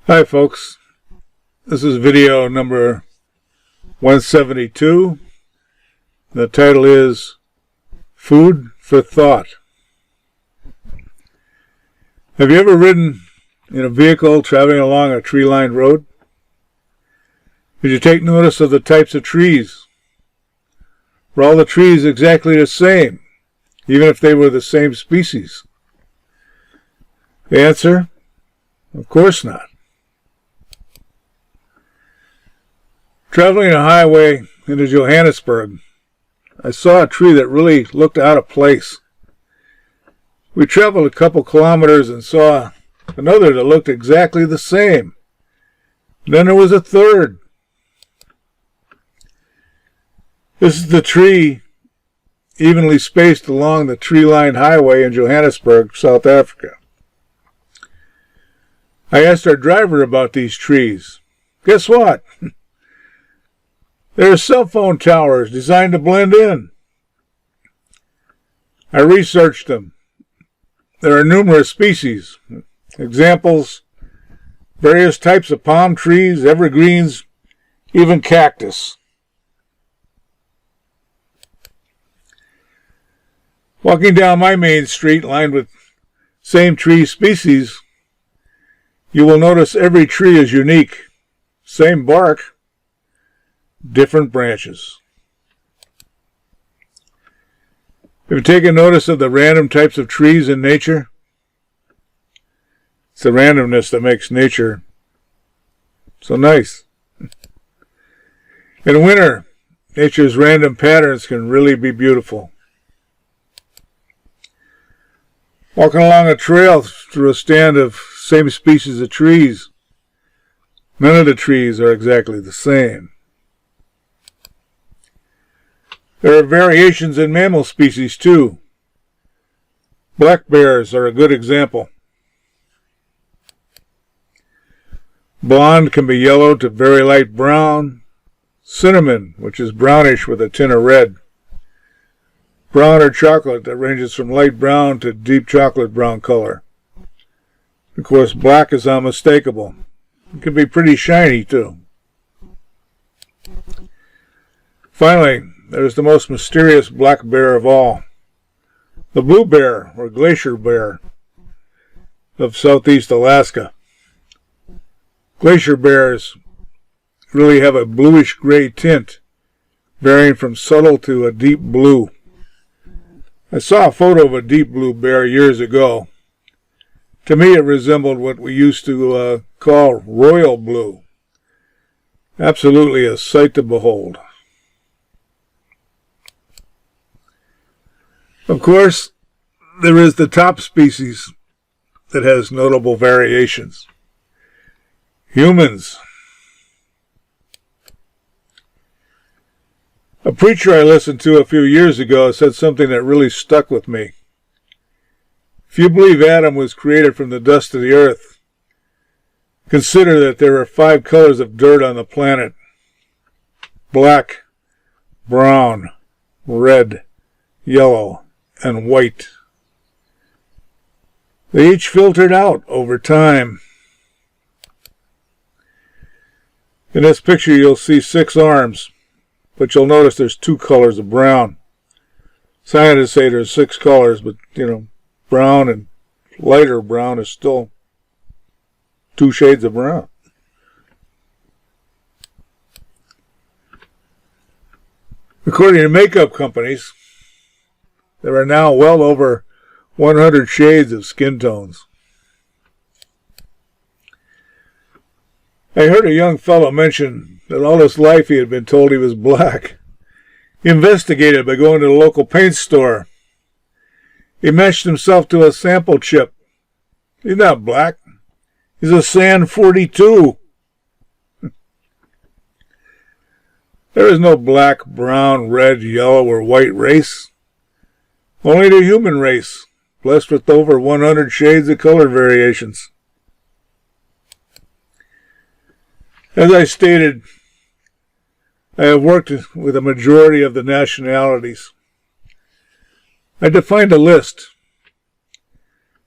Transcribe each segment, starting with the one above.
Hi folks, this is video number 172. The title is Food for Thought. Have you ever ridden in a vehicle traveling along a tree-lined road? Did you take notice of the types of trees? Were all the trees exactly the same, even if they were the same species? The answer? Of course not. Traveling a highway into Johannesburg, I saw a tree that really looked out of place. We traveled a couple kilometers and saw another that looked exactly the same. Then there was a third. This is the tree evenly spaced along the tree-lined highway in Johannesburg, South Africa. I asked our driver about these trees. Guess what? There are cell phone towers designed to blend in. I researched them. There are numerous species. Examples, various types of palm trees, evergreens, even cactus. Walking down my main street lined with same tree species, you will notice every tree is unique. Same bark, different branches. Have you taken notice of the random types of trees in nature? It's the randomness that makes nature so nice. In winter, nature's random patterns can really be beautiful. Walking along a trail through a stand of same species of trees, none of the trees are exactly the same. There are variations in mammal species too. Black bears are a good example. Blonde can be yellow to very light brown. Cinnamon, which is brownish with a tint of red. Brown or chocolate that ranges from light brown to deep chocolate brown color. Of course, black is unmistakable. It can be pretty shiny too. Finally, there's the most mysterious black bear of all, the blue bear or glacier bear of southeast Alaska. Glacier bears really have a bluish-gray tint, varying from subtle to a deep blue. I saw a photo of a deep blue bear years ago. To me, it resembled what we used to call royal blue. Absolutely a sight to behold. Of course, there is the top species that has notable variations. Humans. A preacher I listened to a few years ago said something that really stuck with me. If you believe Adam was created from the dust of the earth, consider that there are 5 colors of dirt on the planet: black, brown, red, yellow, and white. They each filtered out over time. In this picture you'll see 6 arms, but you'll notice there's 2 colors of brown. Scientists say there's 6 colors, but brown and lighter brown is still 2 shades of brown. According to makeup companies, there are now well over 100 shades of skin tones. I heard a young fellow mention that all his life he had been told he was black. He investigated by going to the local paint store. He matched himself to a sample chip. He's not black. He's a Sand 42. There is no black, brown, red, yellow, or white race. Only the human race, blessed with over 100 shades of color variations. As I stated, I have worked with a majority of the nationalities. I defined a list.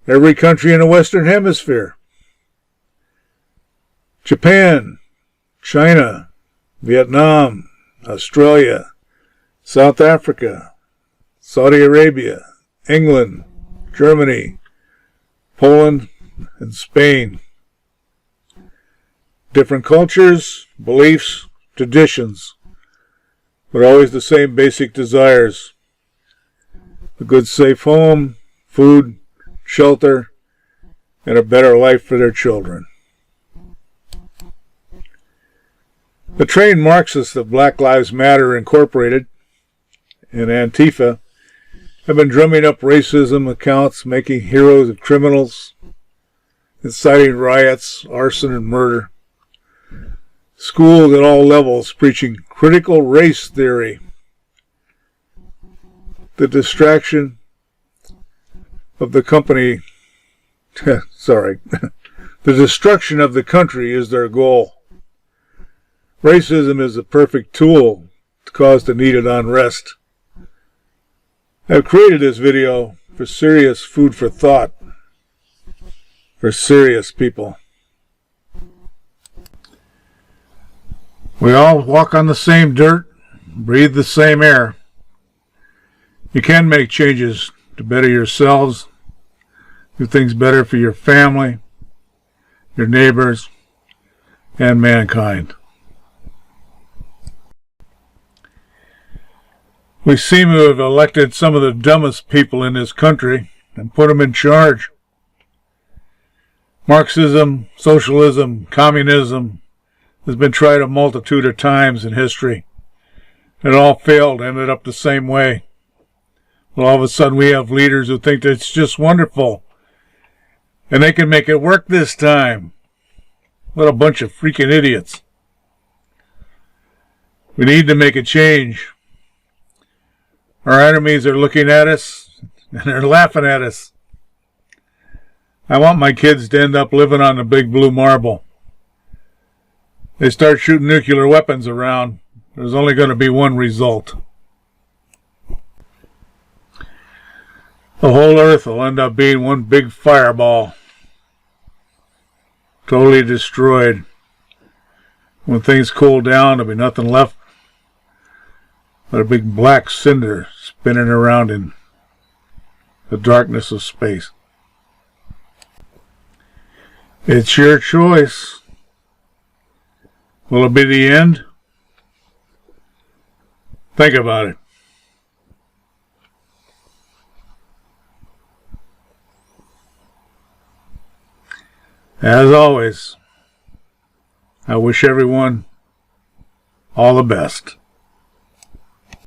Every country in the Western Hemisphere. Japan, China, Vietnam, Australia, South Africa, Saudi Arabia, England, Germany, Poland, and Spain. Different cultures, beliefs, traditions, but always the same basic desires. A good safe home, food, shelter, and a better life for their children. The trained Marxists of Black Lives Matter Incorporated and Antifa have been drumming up racism accounts, making heroes of criminals, inciting riots, arson, and murder. Schools at all levels preaching critical race theory. The distraction of the company, the destruction of the country is their goal. Racism is a perfect tool to cause the needed unrest. I've created this video for serious food for thought for serious people. We all walk on the same dirt, breathe the same air. You can make changes to better yourselves, do things better for your family, your neighbors, and mankind. We seem to have elected some of the dumbest people in this country and put them in charge. Marxism, socialism, communism has been tried a multitude of times in history. It all failed, ended up the same way. Well, all of a sudden we have leaders who think that it's just wonderful and they can make it work this time. What a bunch of freaking idiots. We need to make a change. Our enemies are looking at us, and they're laughing at us. I want my kids to end up living on the big blue marble. They start shooting nuclear weapons around, there's only going to be one result. The whole earth will end up being one big fireball. Totally destroyed. When things cool down, there'll be nothing left but a big black cinder spinning around in the darkness of space. It's your choice. Will it be the end? Think about it. As always, I wish everyone all the best.